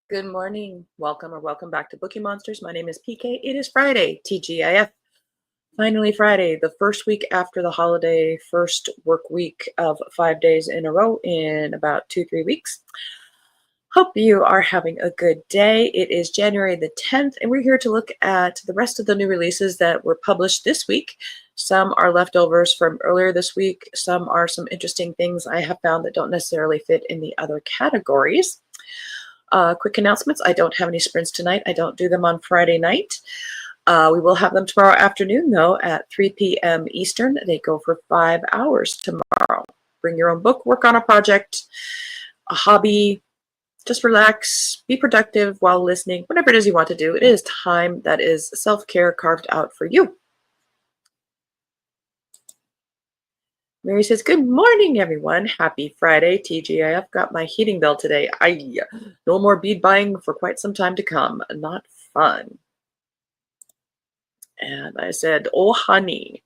Good morning. Welcome or welcome back to Bookeemonsters. My name is PK. It is Friday, TGIF. Finally Friday, the first week after the holiday, first work week of 5 days in a row in about 2-3 weeks. Hope you are having a good day. It is January the 10th, and we're here to look at the rest of the new releases that were published this week. Some are leftovers from earlier this week. Some are some interesting things I have found that don't necessarily fit in the other categories. Quick announcements. I don't have any sprints tonight. I don't do them on Friday night. We will have them tomorrow afternoon, though, at 3 p.m. Eastern. They go for 5 hours tomorrow. Bring your own book, work on a project, a hobby, just relax, be productive while listening, whatever it is you want to do. It is time that is self-care carved out for you. Mary says, good morning, everyone. Happy Friday. TGIF got my heating bill today. No more bead buying for quite some time to come. Not fun. And I said, oh, honey.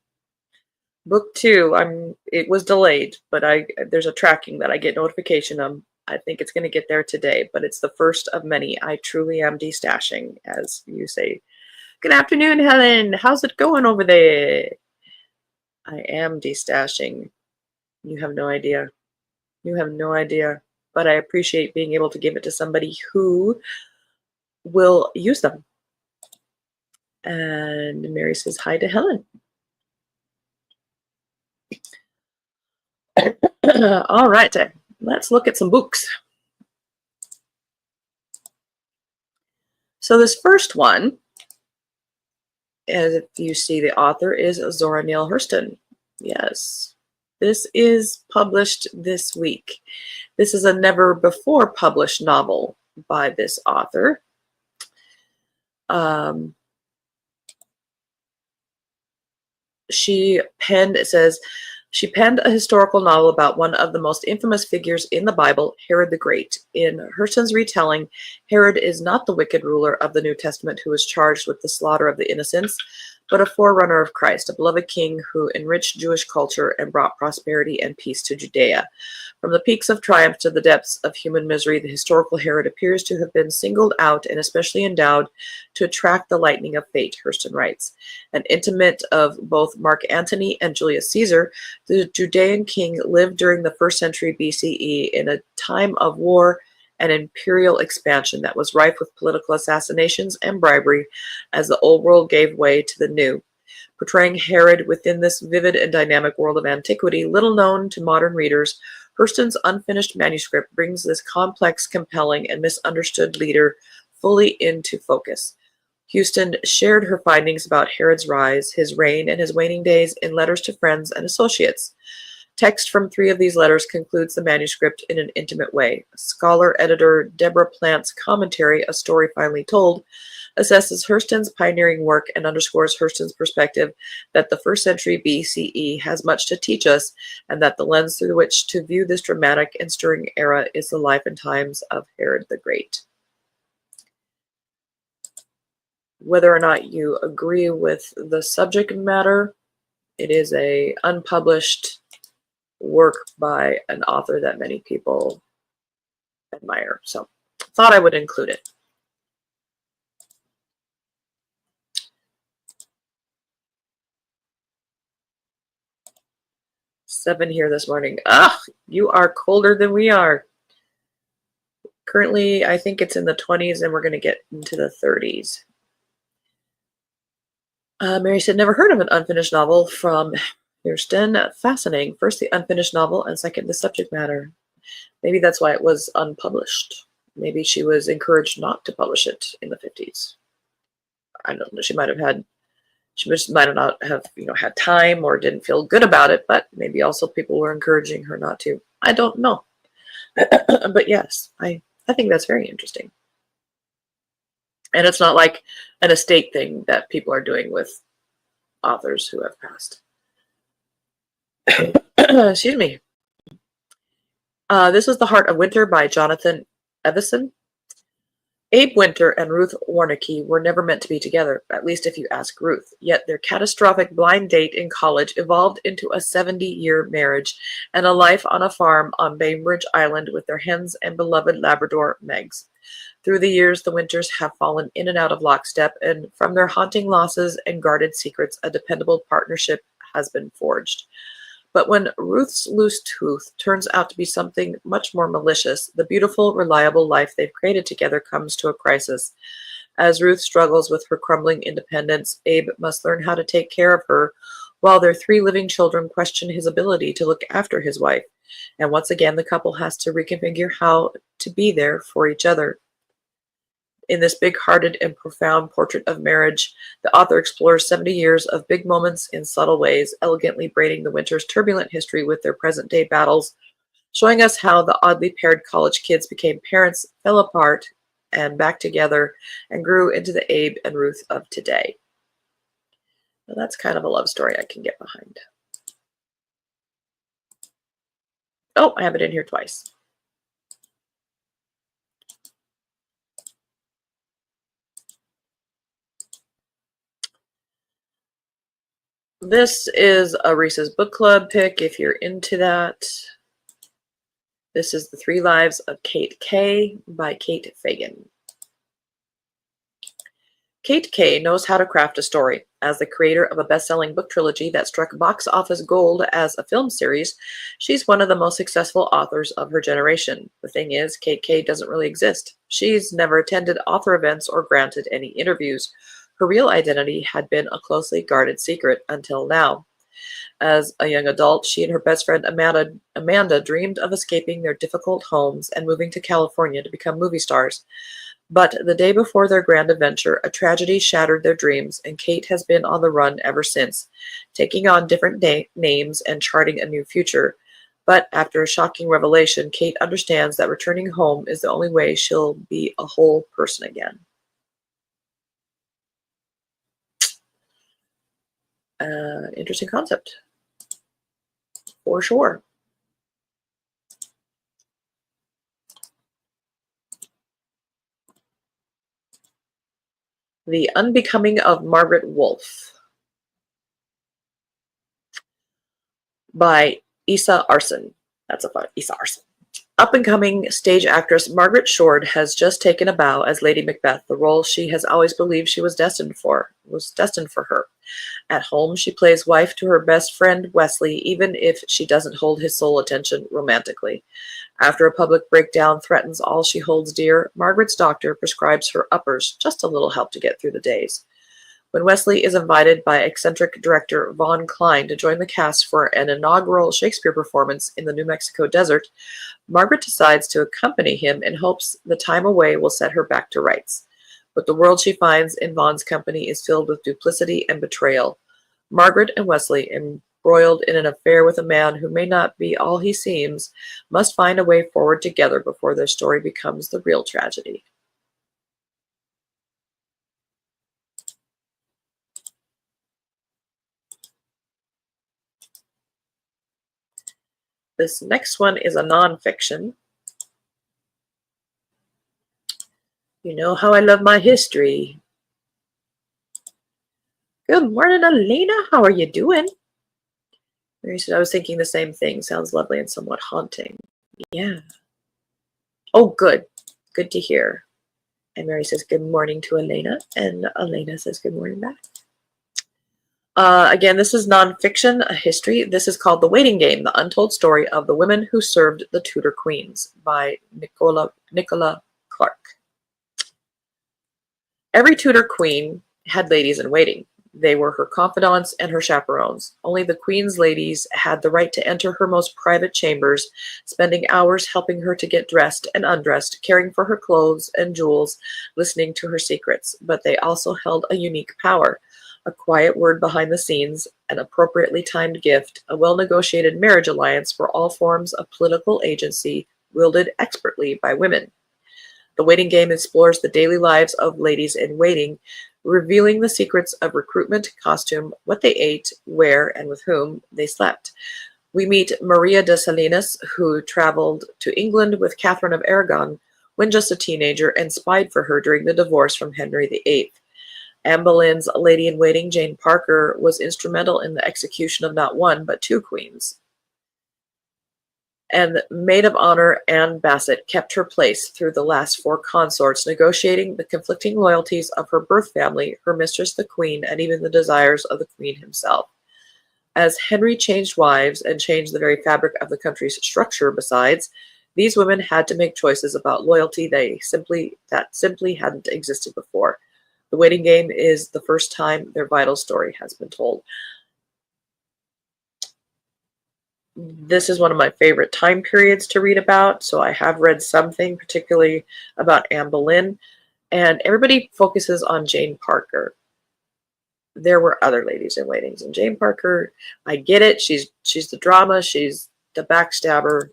Book 2, it was delayed, but there's a tracking that I get notification of. I think it's going to get there today, but it's the first of many. I truly am destashing, as you say. Good afternoon, Helen. How's it going over there? I am destashing. You have no idea. You have no idea. But I appreciate being able to give it to somebody who will use them. And Mary says hi to Helen. All right, let's look at some books. So this first one, as if you see the author, is Zora Neale Hurston. Yes, this is published this week. This is a never before published novel by this author. She penned a historical novel about one of the most infamous figures in the Bible, Herod the Great. In Hurston's retelling, Herod is not the wicked ruler of the New Testament who is charged with the slaughter of the innocents, but a forerunner of Christ, a beloved king who enriched Jewish culture and brought prosperity and peace to Judea. From the peaks of triumph to the depths of human misery, the historical Herod appears to have been singled out and especially endowed to attract the lightning of fate, Hurston writes. An intimate of both Mark Antony and Julius Caesar, the Judean king lived during the 1st century BCE in a time of war and imperial expansion that was rife with political assassinations and bribery as the old world gave way to the new. Portraying Herod within this vivid and dynamic world of antiquity, little known to modern readers, Hurston's unfinished manuscript brings this complex, compelling, and misunderstood leader fully into focus. Hurston shared her findings about Herod's rise, his reign, and his waning days in letters to friends and associates. Text from 3 of these letters concludes the manuscript in an intimate way. Scholar-editor Deborah Plant's commentary, A Story Finally Told, assesses Hurston's pioneering work and underscores Hurston's perspective that the 1st century BCE has much to teach us, and that the lens through which to view this dramatic and stirring era is the life and times of Herod the Great. Whether or not you agree with the subject matter, it is an unpublished work by an author that many people admire. So thought I would include it. Seven here this morning. You are colder than we are. Currently, I think it's in the 20s, and we're going to get into the 30s. Mary said, never heard of an unfinished novel from Hurston. Fascinating. First, the unfinished novel, and second, the subject matter. Maybe that's why it was unpublished. Maybe she was encouraged not to publish it in the 50s. I don't know. She might not have had time or didn't feel good about it, but maybe also people were encouraging her not to. I don't know. But yes, I think that's very interesting. And it's not like an estate thing that people are doing with authors who have passed. Excuse me. This is The Heart of Winter by Jonathan Evison. Abe Winter and Ruth Warnicki were never meant to be together, at least if you ask Ruth. Yet their catastrophic blind date in college evolved into a 70-year marriage and a life on a farm on Bainbridge Island with their hens and beloved Labrador Megs. Through the years, the Winters have fallen in and out of lockstep, and from their haunting losses and guarded secrets, a dependable partnership has been forged. But when Ruth's loose tooth turns out to be something much more malicious, the beautiful, reliable life they've created together comes to a crisis. As Ruth struggles with her crumbling independence, Abe must learn how to take care of her, while their 3 living children question his ability to look after his wife. And once again, the couple has to reconfigure how to be there for each other. In this big-hearted and profound portrait of marriage, the author explores 70 years of big moments in subtle ways, elegantly braiding the Winters' turbulent history with their present-day battles, showing us how the oddly paired college kids became parents, fell apart, and back together, and grew into the Abe and Ruth of today. Now that's kind of a love story I can get behind. Oh, I have it in here twice. This is a Reese's Book Club pick if you're into that. This is The 3 Lives of Kate Kay by Kate Fagan. Kate Kay knows how to craft a story. As the creator of a best-selling book trilogy that struck box office gold as a film series, she's one of the most successful authors of her generation. The thing is, Kate Kay doesn't really exist. She's never attended author events or granted any interviews. Her real identity had been a closely guarded secret until now. As a young adult, she and her best friend Amanda dreamed of escaping their difficult homes and moving to California to become movie stars. But the day before their grand adventure, a tragedy shattered their dreams, and Kate has been on the run ever since, taking on different names and charting a new future. But after a shocking revelation, Kate understands that returning home is the only way she'll be a whole person again. Interesting concept, for sure. The Unbecoming of Margaret Wolfe by Issa Arson. That's a fun, Issa Arson. Up-and-coming stage actress Margaret Shord has just taken a bow as Lady Macbeth, the role she has always believed she was destined for her. At home, she plays wife to her best friend Wesley, even if she doesn't hold his sole attention romantically. After a public breakdown threatens all she holds dear, Margaret's doctor prescribes her uppers, just a little help to get through the days. When Wesley is invited by eccentric director Vaughn Klein to join the cast for an inaugural Shakespeare performance in the New Mexico desert, Margaret decides to accompany him in hopes the time away will set her back to rights. But the world she finds in Vaughn's company is filled with duplicity and betrayal. Margaret and Wesley, embroiled in an affair with a man who may not be all he seems, must find a way forward together before their story becomes the real tragedy. This next one is a nonfiction. You know how I love my history. Good morning, Elena. How are you doing? Mary said, I was thinking the same thing. Sounds lovely and somewhat haunting. Yeah. Oh, good. Good to hear. And Mary says, good morning to Elena. And Elena says, good morning back. Again, this is nonfiction, a history. This is called The Waiting Game, The Untold Story of the Women Who Served the Tudor Queens by Nicola Clark. Every Tudor queen had ladies in waiting. They were her confidants and her chaperones. Only the queen's ladies had the right to enter her most private chambers, spending hours helping her to get dressed and undressed, caring for her clothes and jewels, listening to her secrets. But they also held a unique power, a quiet word behind the scenes, an appropriately timed gift, a well-negotiated marriage alliance for all forms of political agency, wielded expertly by women. The Waiting Game explores the daily lives of ladies in waiting, revealing the secrets of recruitment, costume, what they ate, where, and with whom they slept. We meet Maria de Salinas, who traveled to England with Catherine of Aragon, when just a teenager and spied for her during the divorce from Henry VIII. Anne Boleyn's lady-in-waiting, Jane Parker, was instrumental in the execution of not one, but two queens. And maid of honor Anne Bassett kept her place through the last four consorts, negotiating the conflicting loyalties of her birth family, her mistress the queen, and even the desires of the queen himself. As Henry changed wives and changed the very fabric of the country's structure besides, these women had to make choices about loyalty that simply hadn't existed before. The Waiting Game is the first time their vital story has been told. This is one of my favorite time periods to read about, so I have read something, particularly about Anne Boleyn, and everybody focuses on Jane Parker. There were other ladies in waiting, and Jane Parker, I get it, she's the drama, she's the backstabber,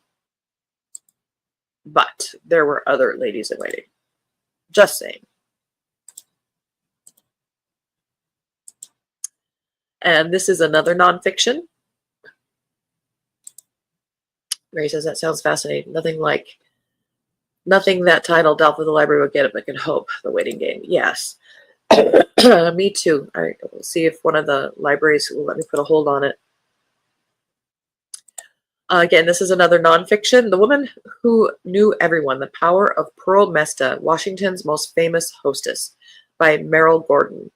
but there were other ladies in waiting. Just saying. And this is another nonfiction. Mary says, that sounds fascinating. Nothing that title dealt with the library would get it, but can hope. The Waiting Game. Yes. Me too. All right, we'll see if one of the libraries will let me put a hold on it. Again, this is another nonfiction. The Woman Who Knew Everyone, The Power of Pearl Mesta, Washington's Most Famous Hostess, by Meryl Gordon.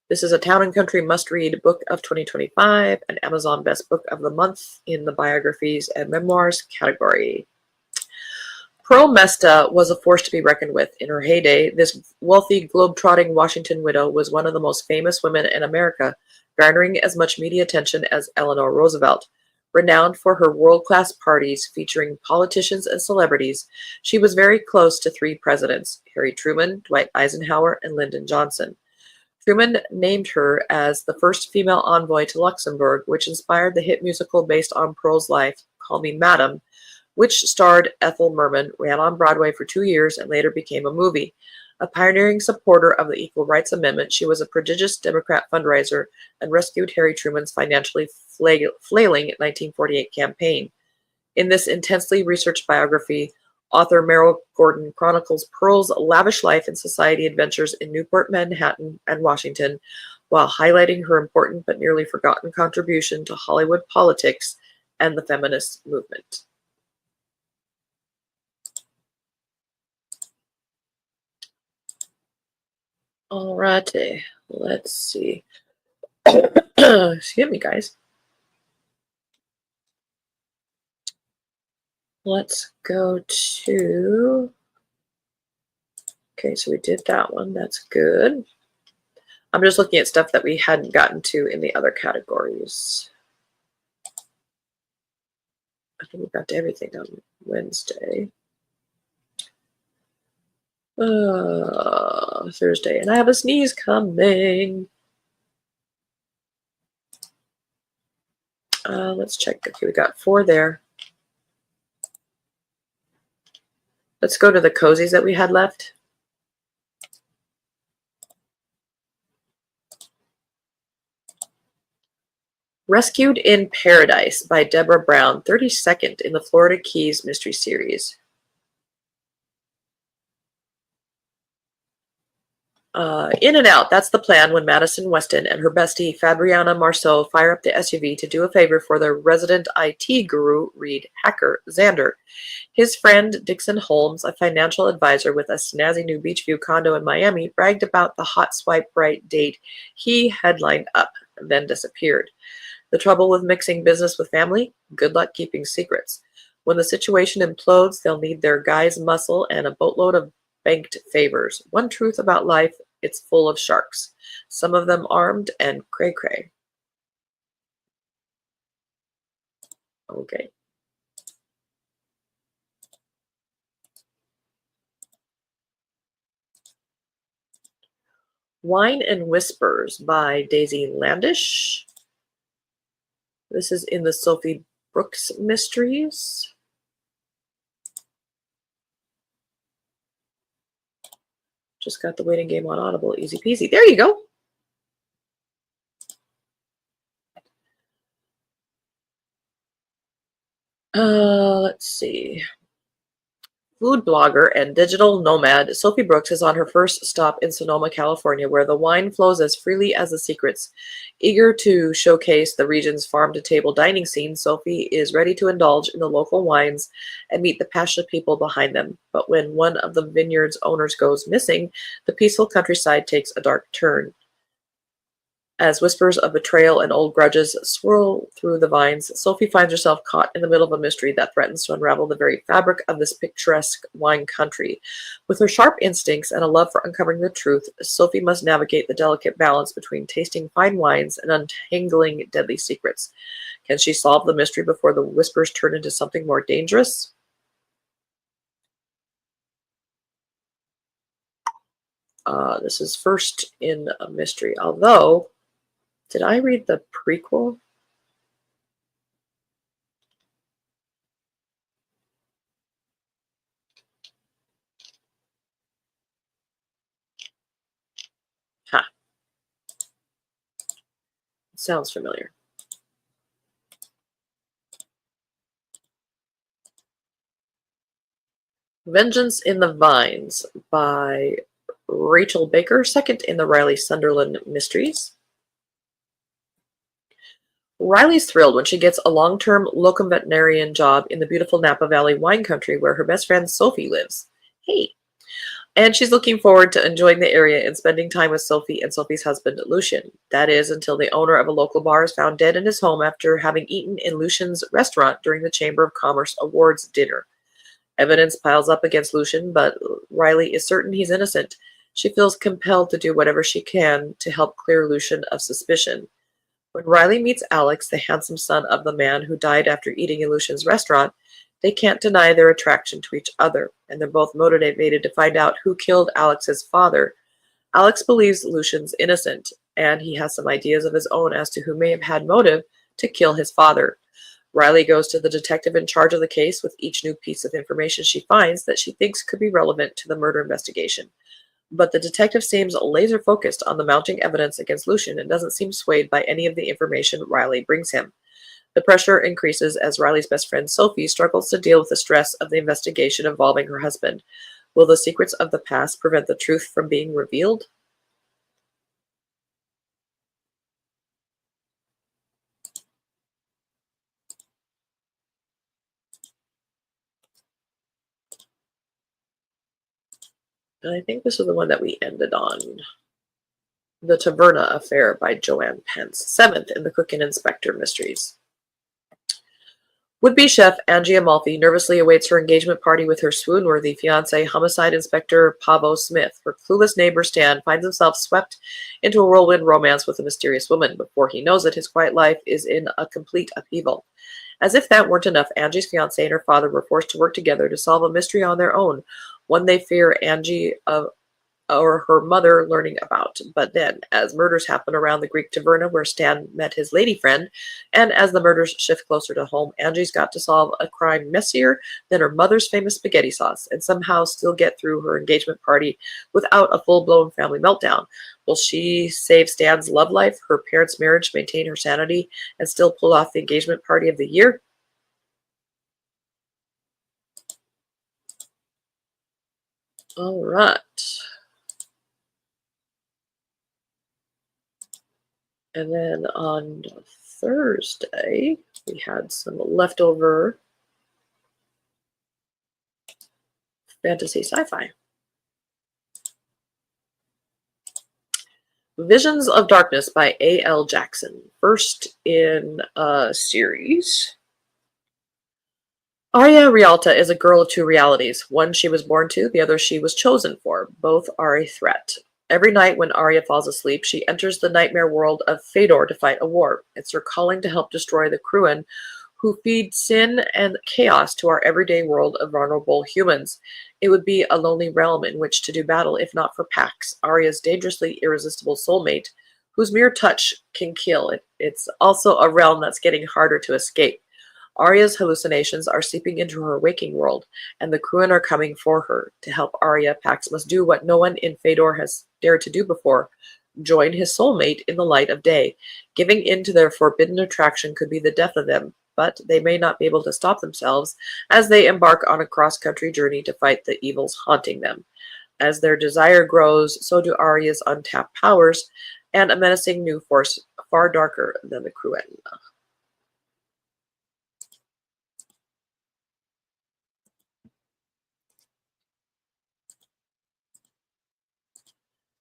This is a Town and Country must-read book of 2025, an Amazon Best Book of the Month in the Biographies and Memoirs category. Pearl Mesta was a force to be reckoned with. In her heyday, this wealthy, globe-trotting Washington widow was one of the most famous women in America, garnering as much media attention as Eleanor Roosevelt. Renowned for her world-class parties featuring politicians and celebrities, she was very close to three presidents: Harry Truman, Dwight Eisenhower, and Lyndon Johnson. Truman named her as the first female envoy to Luxembourg, which inspired the hit musical based on Pearl's life, Call Me Madam, which starred Ethel Merman, ran on Broadway for 2 years, and later became a movie. A pioneering supporter of the Equal Rights Amendment, she was a prodigious Democrat fundraiser and rescued Harry Truman's financially flailing 1948 campaign. In this intensely researched biography, author Meryl Gordon chronicles Pearl's lavish life and society adventures in Newport, Manhattan, and Washington, while highlighting her important but nearly forgotten contribution to Hollywood politics and the feminist movement. Alrighty, let's see. Excuse me, guys. Let's go to... Okay, so we did that one. That's good. I'm just looking at stuff that we hadn't gotten to in the other categories. I think we got to everything on Wednesday. Thursday, and I have a sneeze coming. Let's check. Okay, we got 4 there. Let's go to the cozies that we had left. Rescued in Paradise by Deborah Brown, 32nd in the Florida Keys mystery series. In and out, that's the plan when Madison Weston and her bestie Fabriana Marceau fire up the SUV to do a favor for their resident IT guru, Reed hacker, Xander. His friend Dixon Holmes, a financial advisor with a snazzy new Beachview condo in Miami, bragged about the hot swipe right date he had lined up, then disappeared. The trouble with mixing business with family? Good luck keeping secrets. When the situation implodes, they'll need their guy's muscle and a boatload of banked favors. One truth about life: it's full of sharks, some of them armed and cray-cray. Okay. Wine and Whispers by Daisy Landish. This is in the Sophie Brooks Mysteries. Just got the Waiting Game on Audible. Easy peasy. There you go. Let's see. Food blogger and digital nomad Sophie Brooks is on her first stop in Sonoma, California, where the wine flows as freely as the secrets. Eager to showcase the region's farm-to-table dining scene, Sophie is ready to indulge in the local wines and meet the passionate people behind them. But when one of the vineyard's owners goes missing, the peaceful countryside takes a dark turn. As whispers of betrayal and old grudges swirl through the vines, Sophie finds herself caught in the middle of a mystery that threatens to unravel the very fabric of this picturesque wine country. With her sharp instincts and a love for uncovering the truth, Sophie must navigate the delicate balance between tasting fine wines and untangling deadly secrets. Can she solve the mystery before the whispers turn into something more dangerous? This is first in a mystery, although, did I read the prequel? Ha, sounds familiar. Vengeance in the Vines by Rachel Baker, second in the Riley Sunderland Mysteries. Riley's thrilled when she gets a long-term locum veterinarian job in the beautiful Napa Valley wine country where her best friend Sophie lives. Hey. And she's looking forward to enjoying the area and spending time with Sophie and Sophie's husband, Lucien. That is, until the owner of a local bar is found dead in his home after having eaten in Lucien's restaurant during the Chamber of Commerce Awards dinner. Evidence piles up against Lucien, but Riley is certain he's innocent. She feels compelled to do whatever she can to help clear Lucien of suspicion. When Riley meets Alex, the handsome son of the man who died after eating in Lucien's restaurant, they can't deny their attraction to each other, and they're both motivated to find out who killed Alex's father. Alex believes Lucien's innocent, and he has some ideas of his own as to who may have had motive to kill his father. Riley goes to the detective in charge of the case with each new piece of information she finds that she thinks could be relevant to the murder investigation. But the detective seems laser-focused on the mounting evidence against Lucien and doesn't seem swayed by any of the information Riley brings him. The pressure increases as Riley's best friend Sophie struggles to deal with the stress of the investigation involving her husband. Will the secrets of the past prevent the truth from being revealed? And I think this is the one that we ended on. The Taverna Affair by Joanne Pence, seventh in the Cook and Inspector Mysteries. Would-be chef Angie Amalfi nervously awaits her engagement party with her swoon-worthy fiancé, homicide inspector Pavo Smith. Her clueless neighbor Stan finds himself swept into a whirlwind romance with a mysterious woman. Before he knows it, his quiet life is in a complete upheaval. As if that weren't enough, Angie's fiancé and her father were forced to work together to solve a mystery on their own, one they fear Angie or her mother learning about. But then, as murders happen around the Greek taverna where Stan met his lady friend, and as the murders shift closer to home, Angie's got to solve a crime messier than her mother's famous spaghetti sauce, and somehow still get through her engagement party without a full-blown family meltdown. Will she save Stan's love life, her parents' marriage, maintain her sanity, and still pull off the engagement party of the year? All right. And then on Thursday, we had some leftover fantasy sci-fi. Visions of Darkness by A.L. Jackson. First in a series. Arya Rialta is a girl of two realities. One she was born to, the other she was chosen for. Both are a threat. Every night when Arya falls asleep, she enters the nightmare world of Fëdor to fight a war. It's her calling to help destroy the Cruan, who feed sin and chaos to our everyday world of vulnerable humans. It would be a lonely realm in which to do battle if not for Pax, Arya's dangerously irresistible soulmate, whose mere touch can kill. It's also a realm that's getting harder to escape. Arya's hallucinations are seeping into her waking world, and the Cruan are coming for her. To help Arya, Pax must do what no one in Fëdor has dared to do before: join his soulmate in the light of day. Giving in to their forbidden attraction could be the death of them. but they may not be able to stop themselves as they embark on a cross-country journey to fight the evils haunting them. As their desire grows, so do Arya's untapped powers and a menacing new force far darker than the Cruen.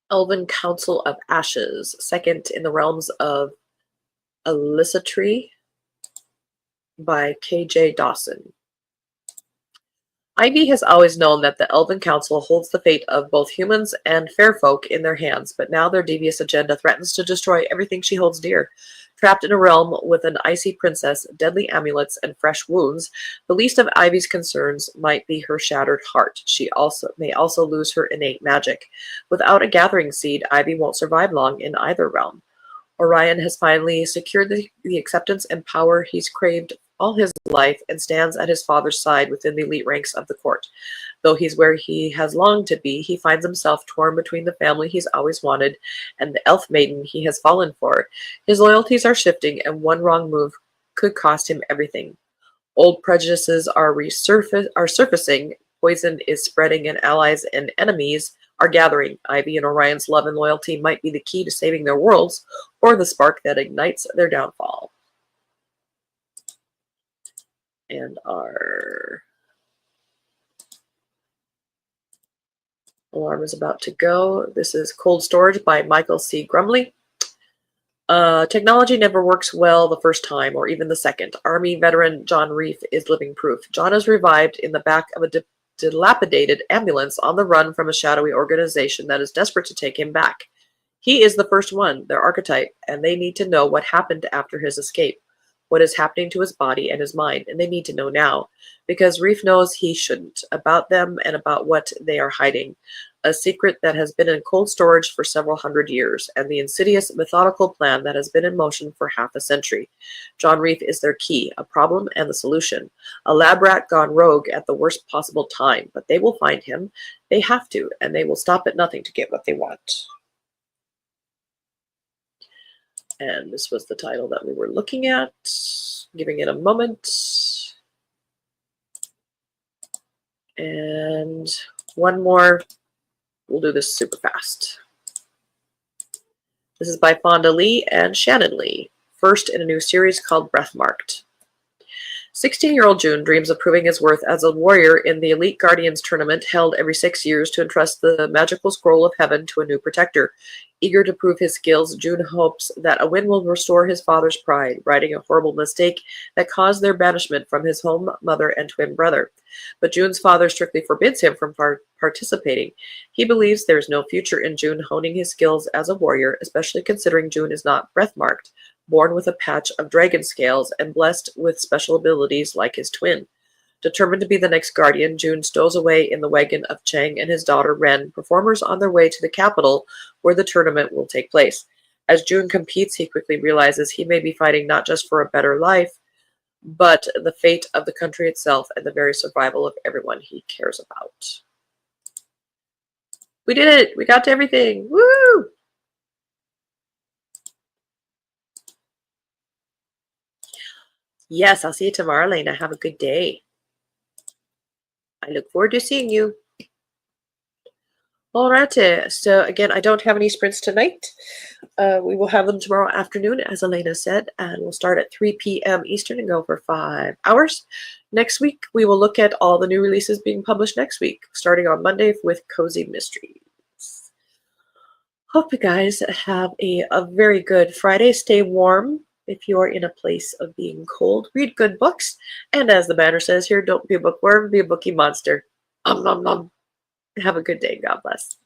Elven Council of Ashes, second in the realms of Elisatri by K.J. Dawson. Ivy has always known that the Elven Council holds the fate of both humans and fair folk in their hands, but now their devious agenda threatens to destroy everything she holds dear. Trapped in a realm with an icy princess, deadly amulets, and fresh wounds, the least of Ivy's concerns might be her shattered heart. She may also lose her innate magic. Without a gathering seed, Ivy won't survive long in either realm. Orion has finally secured the acceptance and power he's craved all his life and stands at his father's side within the elite ranks of the court. Though he's where he has longed to be, he finds himself torn between the family he's always wanted and the elf maiden he has fallen for. His loyalties are shifting, and one wrong move could cost him everything. Old prejudices are surfacing, poison is spreading, and allies and enemies are gathering. Ivy and Orion's love and loyalty might be the key to saving their worlds, or the spark that ignites their downfall. And our alarm is about to go. This is Cold Storage by Michael C. Grumley. Technology never works well the first time, or even the second. Army veteran John Reef is living proof. John is revived in the back of a dilapidated ambulance on the run from a shadowy organization that is desperate to take him back. He is the first one, their archetype, and they need to know what happened after his escape, what is happening to his body and his mind, and they need to know now, because Reef knows he shouldn't, about them and about what they are hiding, a secret that has been in cold storage for several hundred years, and the insidious, methodical plan that has been in motion for half a century. John Reef is their key, a problem and the solution, a lab rat gone rogue at the worst possible time, but they will find him. They have to, and they will stop at nothing to get what they want. And this was the title that we were looking at. Giving it a moment. And one more. We'll do this super fast. This is by Fonda Lee and Shannon Lee. First in a new series called Breathmarked. 16-year-old June dreams of proving his worth as a warrior in the Elite Guardians tournament held every 6 years to entrust the magical scroll of heaven to a new protector. Eager to prove his skills, June hopes that a win will restore his father's pride, righting a horrible mistake that caused their banishment from his home mother and twin brother. But June's father strictly forbids him from participating. He believes there is no future in June honing his skills as a warrior, especially considering June is not breathmarked, born with a patch of dragon scales and blessed with special abilities like his twin. Determined to be the next guardian, June stows away in the wagon of Chang and his daughter Ren, performers on their way to the capital where the tournament will take place. As June competes, he quickly realizes he may be fighting not just for a better life, but the fate of the country itself and the very survival of everyone he cares about. We did it! We got to everything! Woo! Yes, I'll see you tomorrow, Lena. Have a good day. I look forward to seeing you. Alrighty, so again, I don't have any sprints tonight. We will have them tomorrow afternoon, as Elena said, and we'll start at 3 p.m. Eastern and go for 5 hours. Next week, we will look at all the new releases being published next week, starting on Monday with Cozy Mysteries. Hope you guys have a very good Friday. Stay warm. If you are in a place of being cold, read good books. And as the banner says here, don't be a bookworm, be a bookie monster. Nom nom nom. Have a good day. God bless.